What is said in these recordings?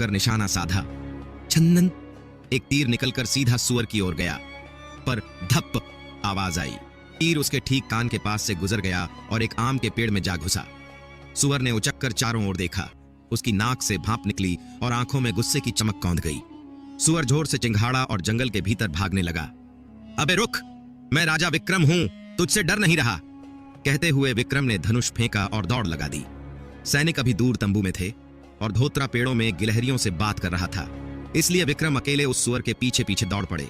कर निशाना साधा। छन्नन, एक तीर निकलकर सीधा सुअर की ओर गया, पर धप आवाज आई। तीर उसके ठीक कान के पास से गुजर गया और एक आम के पेड़ में जा घुसा। सुअर ने उचककर चारों ओर देखा। उसकी नाक से भाप निकली और आंखों में गुस्से की चमक कौंध गई। सुअर जोर से चिंघाड़ा और जंगल के भीतर भागने लगा। अबे रुक, मैं राजा विक्रम हूं, तुझसे डर नहीं रहा। कहते हुए विक्रम ने धनुष फेंका और दौड़ लगा दी। सैनिक अभी दूर तंबू में थे और धोत्रा पेड़ों में गिलहरियों से बात कर रहा था, इसलिए विक्रम अकेले उस सुअर के पीछे पीछे दौड़ पड़े।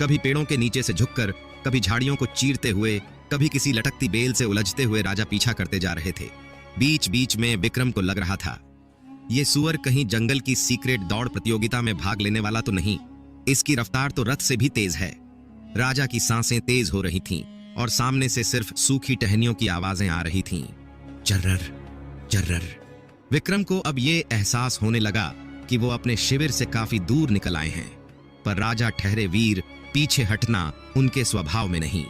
कभी पेड़ों के नीचे से झुककर, कभी झाड़ियों को चीरते हुए, कभी किसी लटकती बेल से उलझते हुए राजा पीछा करते जा रहे थे। बीच बीच में विक्रम को लग रहा था, ये सुअर कहीं जंगल की सीक्रेट दौड़ प्रतियोगिता में भाग लेने वाला तो नहीं। इसकी रफ्तार तो रथ से भी तेज है। राजा की सांसें तेज हो रही थीं और सामने से सिर्फ सूखी टहनियों की आवाजें आ रही थीं। जर्रर जर्रर। विक्रम को अब ये एहसास होने लगा कि वो अपने शिविर से काफी दूर निकल आए हैं, पर राजा ठहरे वीर पीछे हटना उनके स्वभाव में नहीं।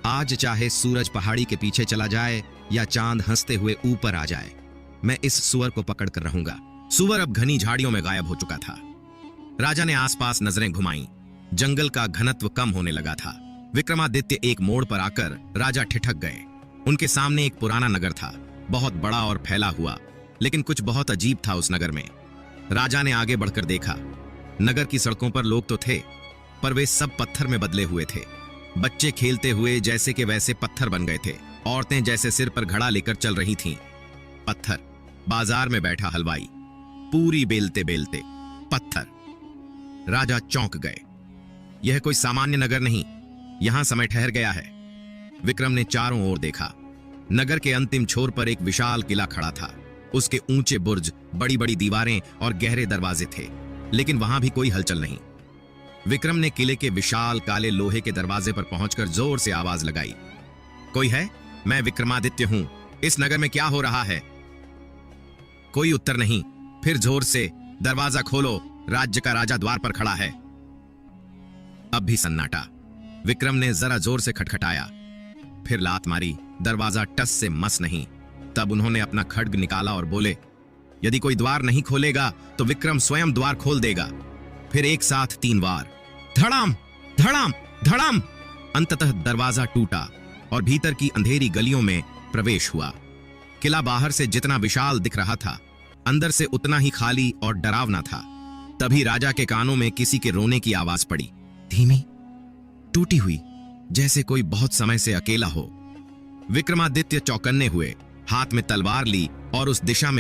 आज चाहे सूरज पहाड़ी के पीछे चला जाए या चांद हंसते हुए ऊपर आ जाए, मैं इस सुअर को पकड़ कर रहूंगा। सुअर अब घनी झाड़ियों में गायब हो चुका था। राजा ने आसपास नजरें घुमाईं। जंगल का घनत्व कम होने लगा था। विक्रमादित्य एक मोड़ पर आकर राजा ठिठक गए। उनके सामने एक पुराना नगर था, बहुत बड़ा और फैला हुआ, लेकिन कुछ बहुत अजीब था उस नगर में। राजा ने आगे बढ़कर देखा। नगर की सड़कों पर लोग तो थे, पर वे सब पत्थर में बदले हुए थे। बच्चे खेलते हुए जैसे के वैसे पत्थर बन गए थे। औरतें जैसे सिर पर घड़ा लेकर चल रही थीं। पत्थर। बाजार में बैठा हलवाई, पूरी बेलते बेलते पत्थर। राजा चौंक गए। यह कोई सामान्य नगर नहीं, यहां समय ठहर गया है। विक्रम ने चारों ओर देखा। नगर के अंतिम छोर पर एक विशाल किला खड़ा था। उसके ऊंचे बुर्ज, बड़ी बड़ी दीवारें और गहरे दरवाजे थे, लेकिन वहां भी कोई हलचल नहीं। विक्रम ने किले के विशाल काले लोहे के दरवाजे पर पहुंचकर जोर से आवाज लगाई, कोई है? मैं विक्रमादित्य हूं। इस नगर में क्या हो रहा है? कोई उत्तर नहीं। फिर जोर से, दरवाजा खोलो, राज्य का राजा द्वार पर खड़ा है। अब भी सन्नाटा। विक्रम ने जरा जोर से खटखटाया, फिर लात मारी। दरवाजा टस से मस नहीं। तब उन्होंने अपना खड्ग निकाला और बोले, यदि कोई द्वार नहीं खोलेगा तो विक्रम स्वयं द्वार खोल देगा। फिर एक साथ 3 बार, धड़ाम धड़ाम धड़ाम। अंततः दरवाजा टूटा और भीतर की अंधेरी गलियों में प्रवेश हुआ। किला बाहर से जितना विशाल दिख रहा था, अंदर से उतना ही खाली और डरावना था। तभी राजा के कानों में किसी के रोने की आवाज पड़ी, धीमी, टूटी हुई, जैसे कोई बहुत समय से अकेला हो। विक्रमादित्य चौकन्ने हुए, हाथ में तलवार ली और उस दिशा में